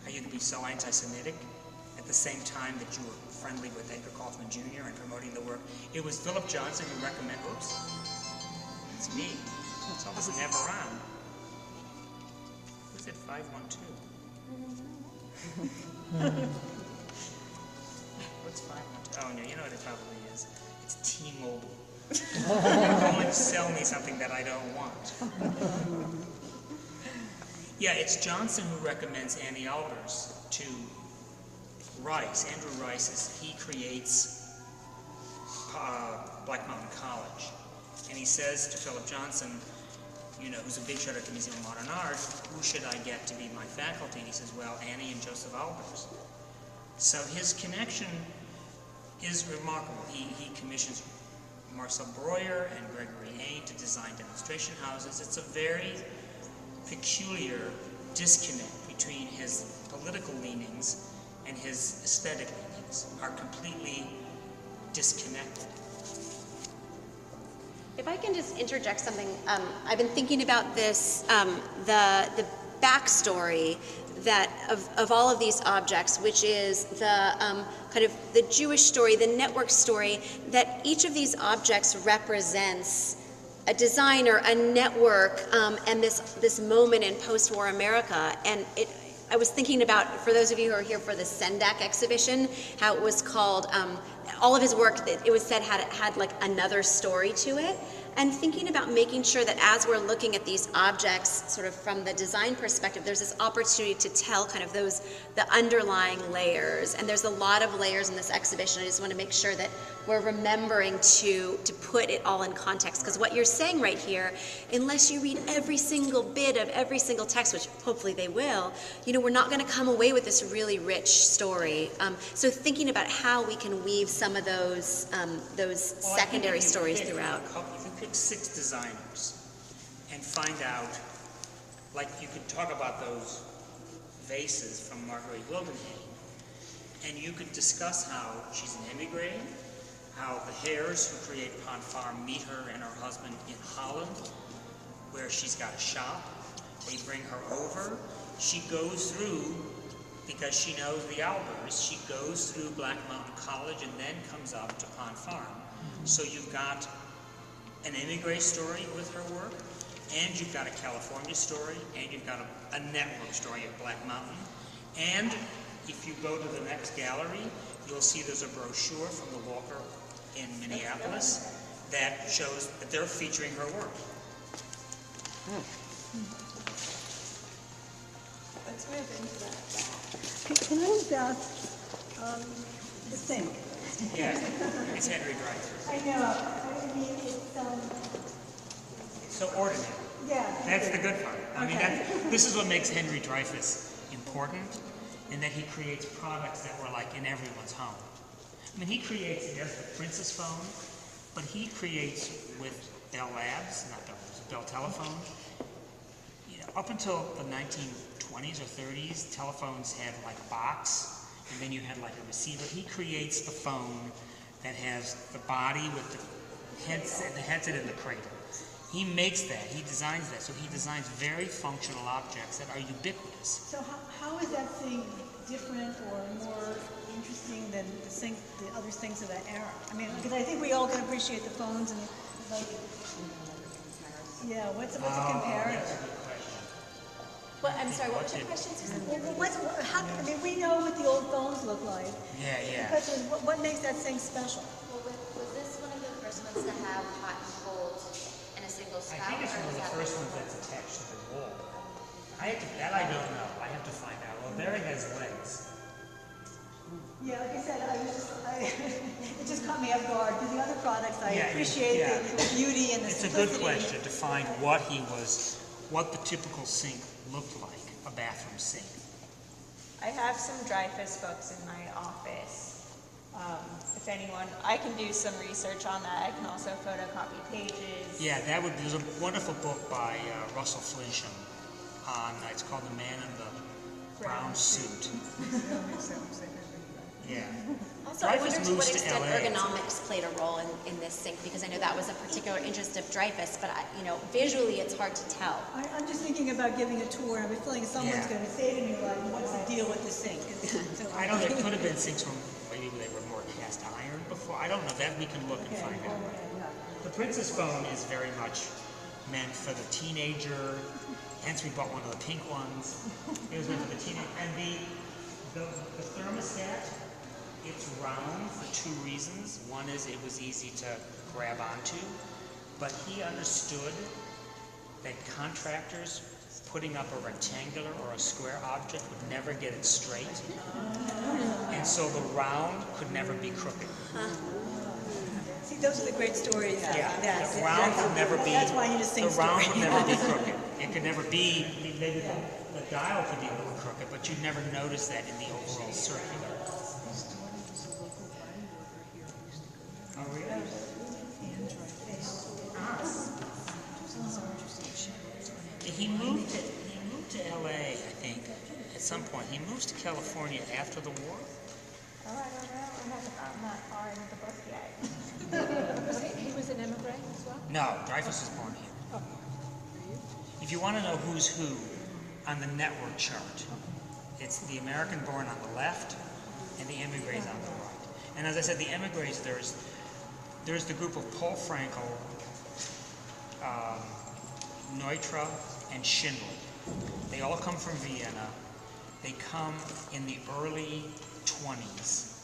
how you could be so anti-Semitic at at the same time that you were friendly with Edgar Kaufman Jr. and promoting the work. It was Philip Johnson who recommended, oops, it's me. I was never on. Who's at 512? What's 512? Oh, no, you know what it probably is. It's T-Mobile. They're going to sell me something that I don't want. Yeah, it's Johnson who recommends Annie Albers to Rice. Andrew Rice, he creates Black Mountain College. And he says to Philip Johnson, you know, who's a big shot at the Museum of Modern Art, who should I get to be my faculty? And he says, well, Annie and Joseph Albers. So his connection is remarkable. He commissions Marcel Breuer and Gregory Hain to design demonstration houses. It's a very peculiar disconnect between his political leanings and his aesthetic leanings are completely disconnected. If I can just interject something, I've been thinking about this, the backstory that of all of these objects, which is the kind of the Jewish story, the network story, that each of these objects represents a designer, a network, and this moment in post-war America. And I was thinking about, for those of you who are here for the Sendak exhibition, how it was called, all of his work, it was said had like another story to it. And thinking about making sure that as we're looking at these objects, sort of from the design perspective, there's this opportunity to tell kind of the underlying layers. And there's a lot of layers in this exhibition. I just want to make sure that we're remembering to put it all in context. Because what you're saying right here, unless you read every single bit of every single text, which hopefully they will, you know, we're not going to come away with this really rich story. So thinking about how we can weave some of those secondary stories throughout. If you pick 6 designers and find out, like you could talk about those vases from Marguerite Wildenhain, and you could discuss how she's an immigrant, how the Hares who create Pond Farm meet her and her husband in Holland, where she's got a shop. They bring her over. She goes through, because she knows the Albers, she goes through Black Mountain College and then comes up to Pond Farm. So you've got an immigrant story with her work, and you've got a California story, and you've got a network story of Black Mountain. And if you go to the next gallery, you'll see there's a brochure from the Walker in Minneapolis that shows that they're featuring her work. Let's move into that. Can I ask the thing? Yeah, it's Henry Dreyfuss. I know. I mean, it's So ordinary. yeah. That's the good part. I mean, this is what makes Henry Dreyfuss important, in that he creates products that were like in everyone's home. I mean, he creates, he has the Princess phone, but he creates with Bell Labs, not Bell Labs, Bell Telephone. You know, up until the 1920s or 30s, telephones had like a box, and then you had like a receiver. He creates the phone that has the body with the headset and the cradle. He makes that, he designs that, so he designs very functional objects that are ubiquitous. So how is that thing different or more interesting than the other things of that era? I mean, because I think we all can appreciate the phones and like, yeah, what's it compare? That's a good question. I'm sorry, what was your question, Susan? I mean, we know what the old phones look like. Yeah, yeah. The question is, what makes that thing special? Well, was this one of the first ones to have hot and cold in a single I spout? think it's one of the first ones that's attached to the wall. I don't know. I have to find out. Well, there it has legs. Yeah, like I said, it just caught me off guard. Because the other products, I Yeah, appreciate yeah. the beauty and the It's a simplicity. good question to find what the typical sink looked like, a bathroom sink. I have some Dreyfuss books in my office. If anyone, I can do some research on that. I can also photocopy pages. Yeah, there's a wonderful book by Russell Flincham on, it's called The Man in the Brown Suit. Yeah. Also, I wonder Dreyfuss to what moves to extent LA. ergonomics played a role in this sink, because I know that was a particular interest of Dreyfuss, but visually it's hard to tell. I'm just thinking about giving a tour, and I'm feeling someone's Yeah. going to say to me, like, what's the deal with the sink? Because I know there could have been sinks from maybe they were more cast iron before. I don't know. That we can look and find out. The Princess phone is very much meant for the teenager. Hence, we bought one of the pink ones. It was meant for the teenager. And the thermostat, it's round for two reasons. One is it was easy to grab onto, but he understood that contractors putting up a rectangular or a square object would never get it straight. And so the round could never be crooked. See, those are the great stories. The round could never be. That's why you just think the round could never be crooked. It could never be. Maybe the dial could be a little crooked, but you'd never notice that in the overall circular. Oh, really? He moved to LA, I think, at some point. He moves to California after the war. Oh, I don't know. I'm not far into the book yet. He was an immigrant as well? No, Dreyfus was born here. If you want to know who's who on the network chart, it's the American born on the left and the emigres on the right. And as I said, the emigres, there's the group of Paul Frankel, Neutra, and Schindler. They all come from Vienna. They come in the early 20s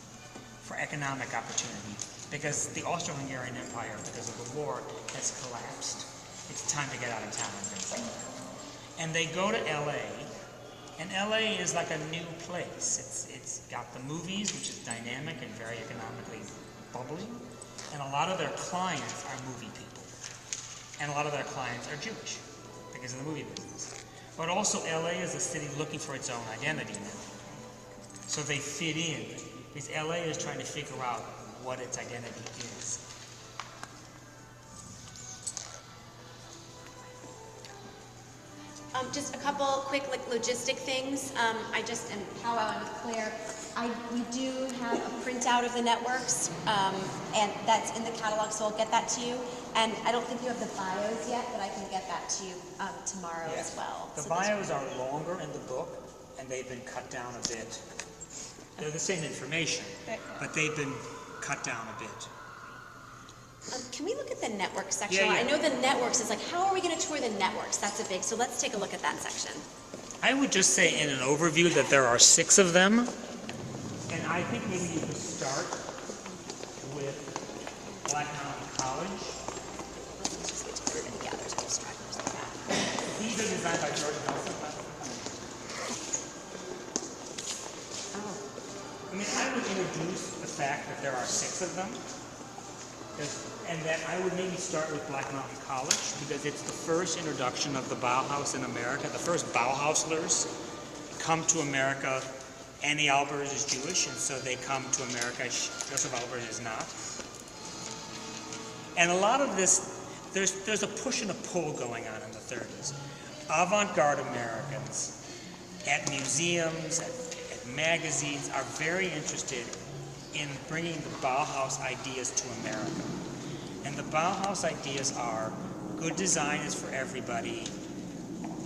for economic opportunity because the Austro-Hungarian Empire, because of the war, has collapsed. It's time to get out of town and things like that. And they go to LA, and LA is like a new place. It's got the movies, which is dynamic and very economically bubbly, and a lot of their clients are movie people. And a lot of their clients are Jewish because of the movie business. But also LA is a city looking for its own identity now. So they fit in because LA is trying to figure out what its identity is. Just a couple quick logistic things. I just am powwowing with Claire. We do have a printout of the networks, and that's in the catalog, so I'll get that to you. And I don't think you have the bios yet, but I can get that to you tomorrow as well. The So bios are longer in the book, and they've been cut down a bit. They're the same information, but they've been cut down a bit. can we look at the network section? Yeah, yeah. I know the networks is like, how are we going to tour the networks? That's a big, so let's take a look at that section. I would just say in an overview that there are 6 of them, and I think maybe you could start with Black Mountain College. Let's just get everybody together so we'll start with that. These are designed by George Nelson. I mean, I would introduce the fact that there are 6 of them, and then I would maybe start with Black Mountain College, because it's the first introduction of the Bauhaus in America. The first Bauhauslers come to America. Annie Albers is Jewish, and so they come to America. Joseph Albers is not. And a lot of this, there's a push and a pull going on in the 30s. Avant-garde Americans at museums, at magazines are very interested in bringing the Bauhaus ideas to America. And the Bauhaus ideas are good design is for everybody,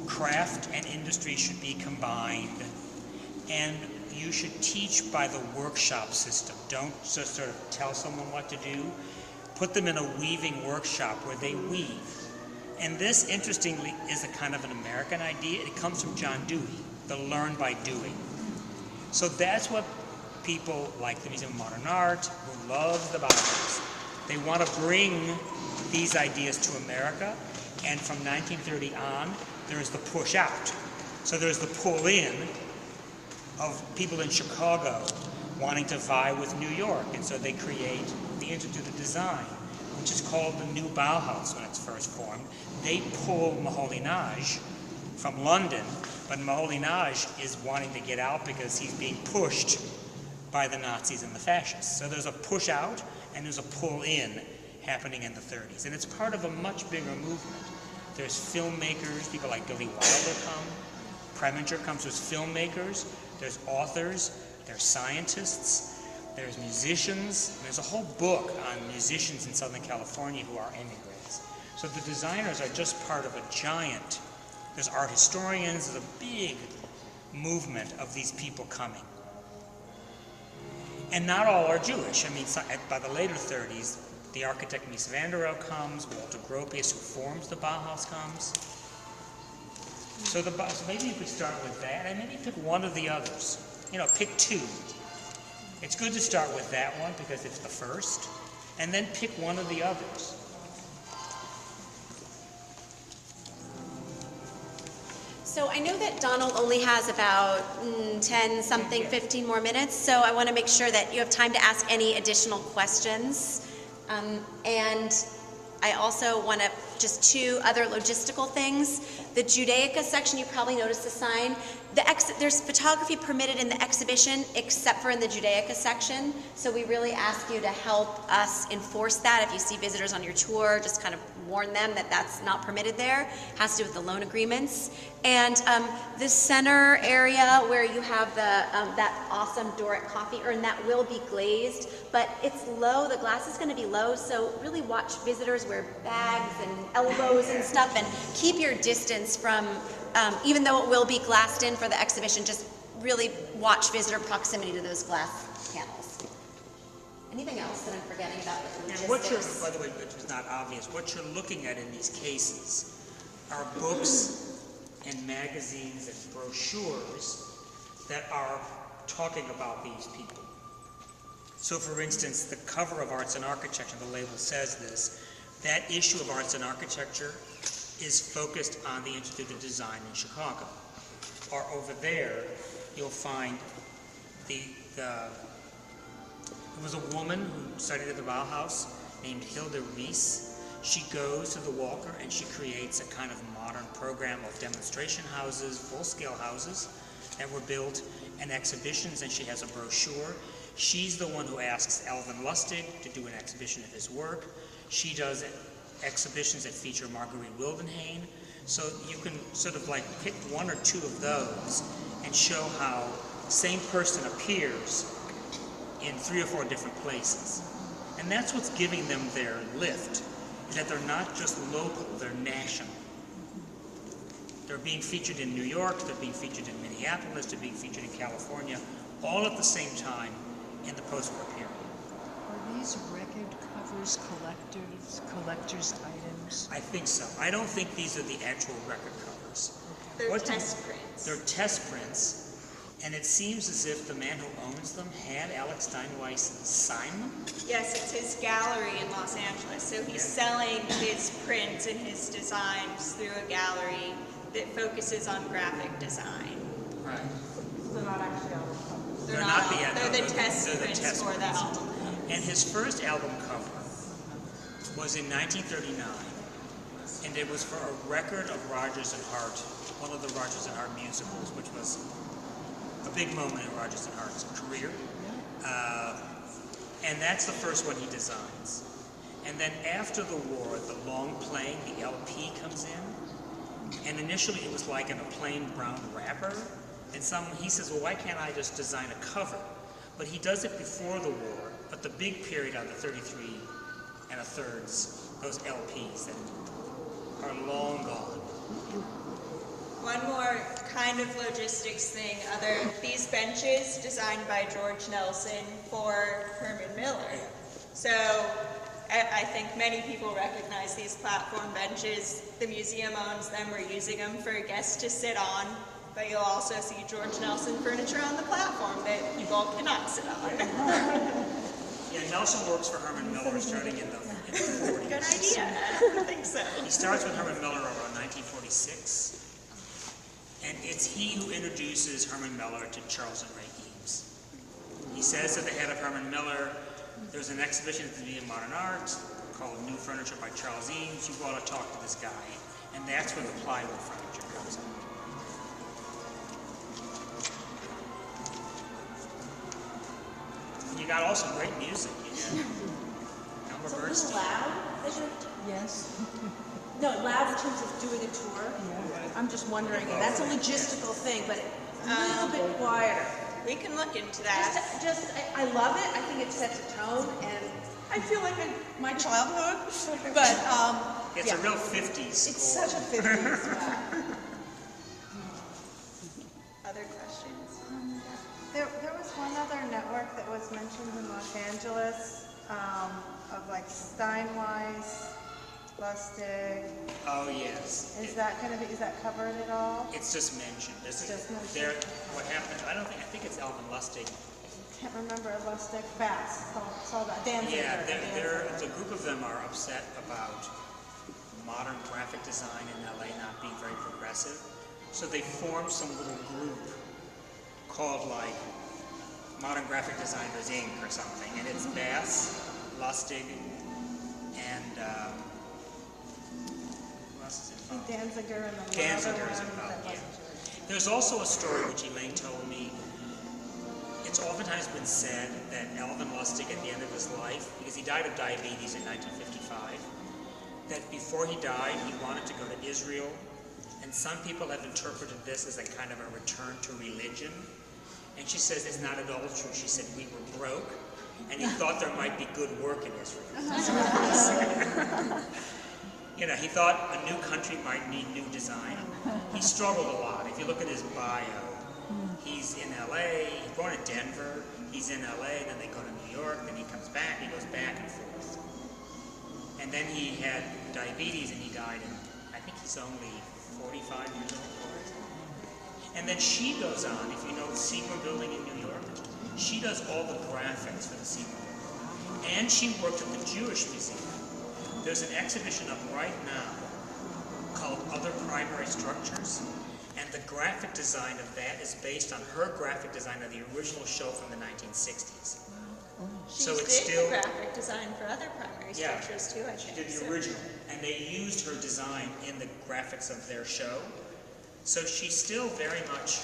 craft and industry should be combined, and you should teach by the workshop system. Don't just sort of tell someone what to do. Put them in a weaving workshop where they weave. And this, interestingly, is a kind of an American idea. It comes from John Dewey, the learn by doing. So that's what people like the Museum of Modern Art, who love the Bauhaus, they want to bring these ideas to America. And from 1930 on, there's the push out. So there's the pull in of people in Chicago wanting to vie with New York. And so they create the Institute of Design, which is called the New Bauhaus when it's first formed. They pull Moholy-Nagy from London, but Moholy-Nagy is wanting to get out because he's being pushed by the Nazis and the fascists. So there's a push out and there's a pull in happening in the 30s. And it's part of a much bigger movement. There's filmmakers, people like Billy Wilder come, Preminger comes, there's filmmakers, there's authors, there's scientists, there's musicians. There's a whole book on musicians in Southern California who are immigrants. So the designers are just part of a giant, there's art historians, there's a big movement of these people coming. And not all are Jewish. I mean, by the later 30s, the architect Mies van der Rohe comes, Walter Gropius, who forms the Bauhaus, comes. So maybe you could start with that, and maybe pick one of the others. You know, pick two. It's good to start with that one because it's the first, and then pick one of the others. So I know that Donald only has about 15 more minutes, so I want to make sure that you have time to ask any additional questions. And I also want to, just two other logistical things. The Judaica section, you probably noticed the sign. There's photography permitted in the exhibition except for in the Judaica section, so we really ask you to help us enforce that. If you see visitors on your tour, just kind of warn them that that's not permitted there. It has to do with the loan agreements. And the center area where you have that awesome Doric coffee urn, that will be glazed, but it's low, the glass is going to be low, so really watch visitors wear bags and elbows and stuff, and keep your distance from, even though it will be glassed in for the exhibition, just really watch visitor proximity to those glass panels. Anything else that I'm forgetting about the And logistics? by the way, which is not obvious, what you're looking at in these cases are books and magazines and brochures that are talking about these people. So for instance, the cover of Arts and Architecture, the label says this, that issue of Arts and Architecture is focused on the Institute of Design in Chicago. Or over there, you'll find there was a woman who studied at the Bauhaus named Hilda Reese. She goes to the Walker and she creates a kind of modern program of demonstration houses, full-scale houses that were built, and exhibitions, and she has a brochure. She's the one who asks Alvin Lustig to do an exhibition of his work. She does exhibitions that feature Marguerite Wildenhain. So you can sort of like pick one or two of those and show how the same person appears in 3 or 4 different places. And that's what's giving them their lift, is that they're not just local, they're national. They're being featured in New York, they're being featured in Minneapolis, they're being featured in California, all at the same time in the post-war period. Are these record covers collector's items? I think so. I don't think these are the actual record covers. They're test prints. They're test prints, and it seems as if the man who owns them had Alex Steinweiss sign them. Yes, it's his gallery in Los Angeles. So he's selling his prints and his designs through a gallery that focuses on graphic design. Right. They're not actually album covers. They're not the They're the test prints for the album. And his first album cover was in 1939, and it was for a record of Rodgers and Hart, one of the Rodgers and Hart musicals, which was a big moment in Rodgers and Hart's career. And that's the first one he designs. And then after the war, the long playing, the LP comes in, and initially it was like in a plain brown wrapper, and he says, well, why can't I just design a cover? But he does it before the war, but the big period on the 33 1/3, those LPs that are long gone. One more kind of logistics thing, these benches designed by George Nelson for Herman Miller. So I think many people recognize these platform benches. The museum owns them. We're using them for guests to sit on, but you'll also see George Nelson furniture on the platform that you all cannot sit on. Yeah, Nelson works for Herman Miller starting in the 40s. Good idea. I think so. He starts with Herman Miller around 1946, and it's he who introduces Herman Miller to Charles and Ray Eames. He says to the head of Herman Miller, there's an exhibition at the Museum of Modern Art called New Furniture by Charles Eames. You ought to talk to this guy. And that's where the plywood furniture comes in. You got also great music. You got Elmer Bernstein. Loud? Yes. No, loud in terms of doing a tour. I'm just wondering, and that's a logistical thing, but a little bit quieter. We can look into that. I love it. I think it sets a tone, and I feel like my childhood. But It's a real 50s it's score. such a 50s. Other questions? There was one other network that was was mentioned in Los Angeles, of like Steinweiss, Lustig. Oh, yes. Is that covered at all? It's just mentioned. Just mentioned. What happened, I think it's Alvin Lustig. Can't remember Lustig. Bass. Saw that. Danziger. Yeah, Danziger. the group of them are upset about modern graphic design in LA not being very progressive. So they formed some little group called like Modern Graphic Designers Inc. or something. And it's Bass, Lustig, and who else is involved? Danziger and the Danziger is other one involved, that yeah. wasn't. There's also a story which Elaine told me. It's oftentimes been said that Alvin Lustig at the end of his life, because he died of diabetes in 1955, that before he died he wanted to go to Israel, and some people have interpreted this as a kind of a return to religion. And she says it's not at all true. She said we were broke, and he thought there might be good work in Israel. You know, he thought a new country might need new design. He struggled a lot. If you look at his bio, he's in LA, he's born in Denver, he's in LA, then they go to New York, then he comes back, he goes back and forth. And then he had diabetes and he died in, I think he's only 45 years old. And then she goes on, if you know the Sigma building in New York, she does all the graphics for the Sigma building. And she worked at the Jewish Museum. There's an exhibition up right now called Other Primary Structures, and the graphic design of that is based on her graphic design of the original show from the 1960s. She So it's did still, the graphic design for other primary yeah, structures too, I she think. did the original, and they used her design in the graphics of their show. So she's still very much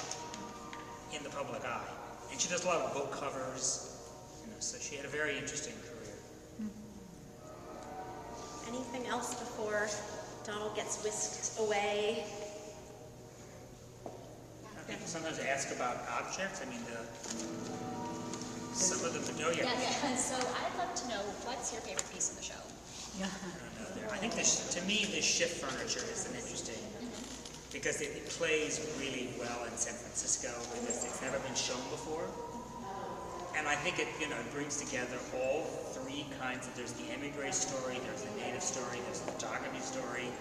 in the public eye, and she does a lot of book covers. You know, so she had a very interesting career. Anything else before Donald gets whisked away? People sometimes ask about objects. I mean, some of them, oh yeah. Yeah, so I'd love to know, what's your favorite piece of the show? I don't know there. I think this, to me, this shift furniture is an interesting, because it plays really well in San Francisco because it's never been shown before. And I think it, you know, it brings together all three kinds of, there's the emigre story, there's the native story, there's the photography story.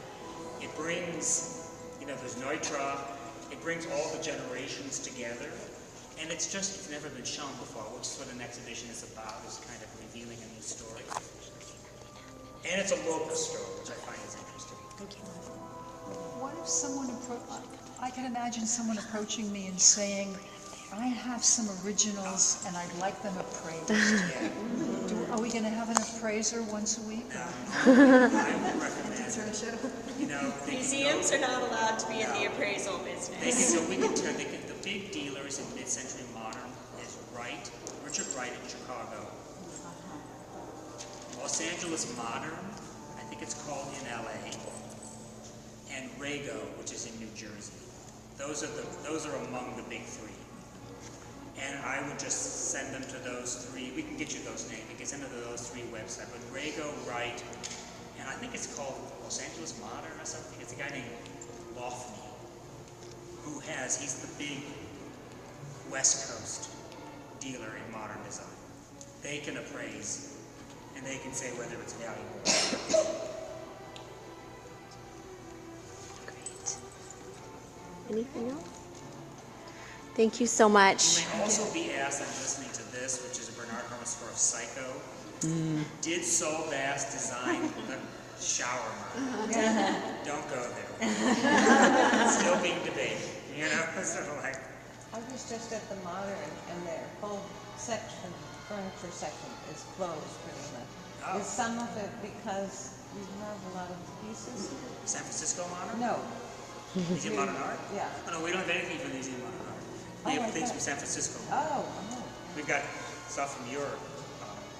It brings, you know, there's Neutra, it brings all the generations together. And it's never been shown before, which is what an exhibition is about, is kind of revealing a new story. And it's a local story, which I find is interesting. Thank you. What if someone I can imagine someone approaching me and saying, I have some originals and I'd like them appraised. Are we going to have an appraiser once a week? I would recommend, you know, Museums are not allowed to be in the appraisal business. The big dealers in mid-century modern is Richard Wright in Chicago. Los Angeles Modern, I think it's called in LA, and Rago, which is in New Jersey. Those are among the big three. And I would just send them to those three. We can get you those names. We can send them to those three websites. But Rago, Wright, and I think it's called Los Angeles Modern or something. It's a guy named Lofney, he's the big West Coast dealer in modern design. They can appraise, and they can say whether it's valuable. Great. Anything else? Thank you so much. You may also be asked, I'm listening to this, which is a Bernard Hermsdorf Psycho. Did Saul Bass design the shower murder? Don't go there. It's still being debated. You know, sort of like. I was just at the Modern, and their whole section, furniture section, is closed pretty much. Oh. Is some of it because you have a lot of pieces? San Francisco Modern? No. Museum of Modern Art? Yeah. Oh, no, we don't have anything from the Museum of Modern Art. We Oh, have I things thought- from San Francisco. Oh, We've got stuff from your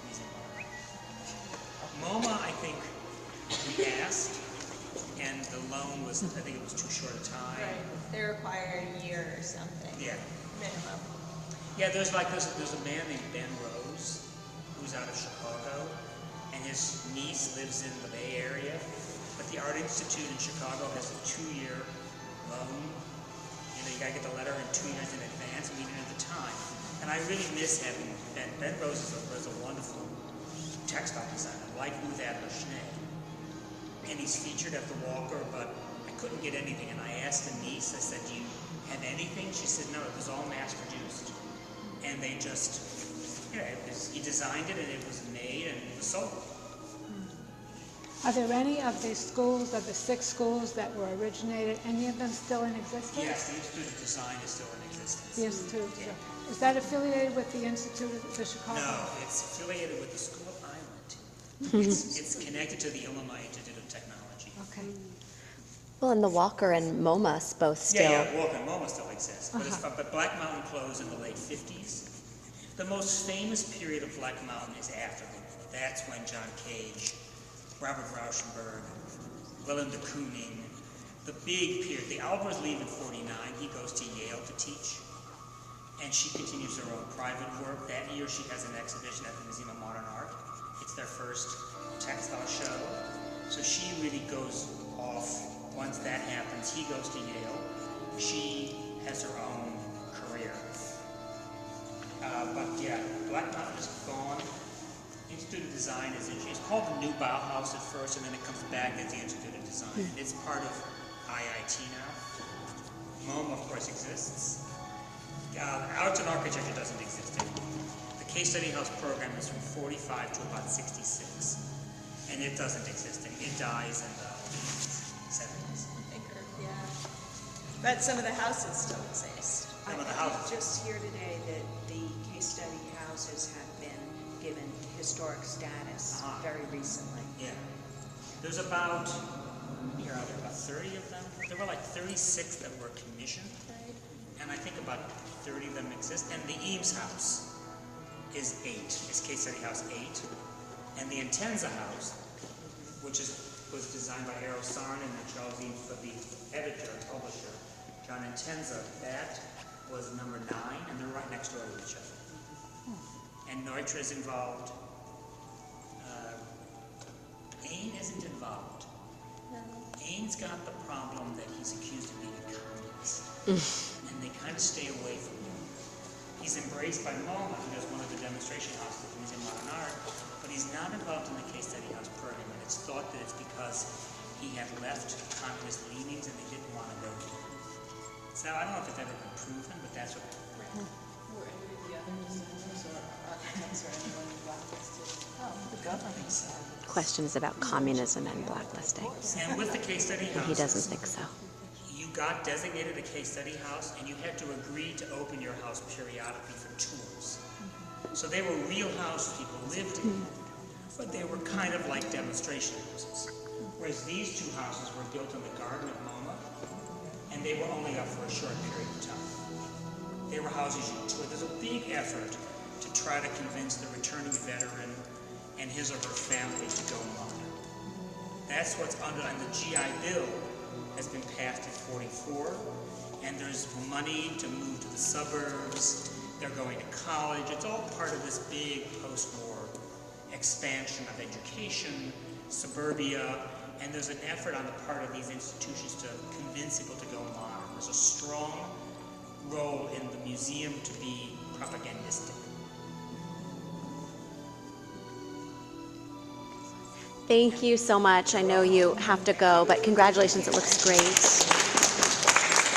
Museum of Modern Art. MoMA, I think, we asked, and the loan was, I think it was too short a time. Right, they require a year or something. Yeah. Minimum. Yeah, there's a man named Ben Rose, who's out of Chicago, and his niece lives in the Bay Area, but the Art Institute in Chicago has a 2-year loan. You know, you gotta get the letter in 2 years in advance, and we didn't have the time. And And I really miss having Ben Rose was a wonderful textile designer, like Ruth Adler Schnee. And he's featured at the Walker, but I couldn't get anything. And I asked a niece, I said, do you have anything? She said, no, it was all mass produced. And they just, he designed it and it was made and it was sold. Are there any of the schools, of the 6 schools that were originated, any of them still in existence? Yes, the Institute of Design is still in existence. The Institute, Yeah. is that affiliated with the Institute of the Chicago? No, it's affiliated with the school I went to. It's connected to the Illinois Institute of Technology. Okay. Well, and the Walker and MoMA both still. Yeah, Walker and MoMA still exists, but Black Mountain closed in the late 50s. The most famous period of Black Mountain is after the war. That's when John Cage, Robert Rauschenberg, Willem de Kooning, the big period. The Albers leave in 49. He goes to Yale to teach. And she continues her own private work. That year she has an exhibition at the Museum of Modern Art. It's their first textile show. So she really goes off once that happens. He goes to Yale. She has her own career. But yeah, Black Mountain is gone. Institute of Design it's called the New Bauhaus at first, and then it comes back as the Institute of Design. It's part of IIT now. MoMA, of course, exists. Arts and Architecture doesn't exist anymore. The Case Study House program is from 45 to about 66, and it doesn't exist anymore. It dies in the 70s. But some of the houses still exist. Some of the houses. Just here today that the case study houses have been given historic status very recently. Yeah. There's about, here are there about 30 of them? There were like 36 that were commissioned, and I think about 30 of them exist. And the Eames House is 8, is Case Study House 8. And the Intenza House, which was designed by Eero Saarinen and Charles Eames, but the editor and publisher, John Intenza, that was number 9, and they're right next door to each other. And Neutra is involved. Ain isn't involved. Ain's got the problem that he's accused of being a communist. And they kind of stay away from him. He's embraced by MoMA, who does one of the demonstration houses at the Museum of Modern Art, but he's not involved in the Case Study House program, and it's thought that it's because he had left communist leanings and they didn't want to go to him. So I don't know if it's ever been proven, but that's what Were any of the other designers or architects or anyone blacklisted? The government side. Question is about communism and blacklisting. And with the Case Study House, He doesn't think so. you got designated a Case Study House, and you had to agree to open your house periodically for tours. So they were real houses people lived in, but they were kind of like demonstration houses. Whereas these 2 houses were built in the garden of MoMA, and they were only up for a short period of time. They were houses you toured. There's a big effort to try to convince the returning veteran and his or her family to go modern. That's what's under, and the GI Bill has been passed in 44, and there's money to move to the suburbs. They're going to college. It's all part of this big post-war expansion of education, suburbia, and there's an effort on the part of these institutions to convince people to go modern. There's a strong role in the museum to be propagandistic. Thank you so much. I know you have to go, but congratulations, it looks great.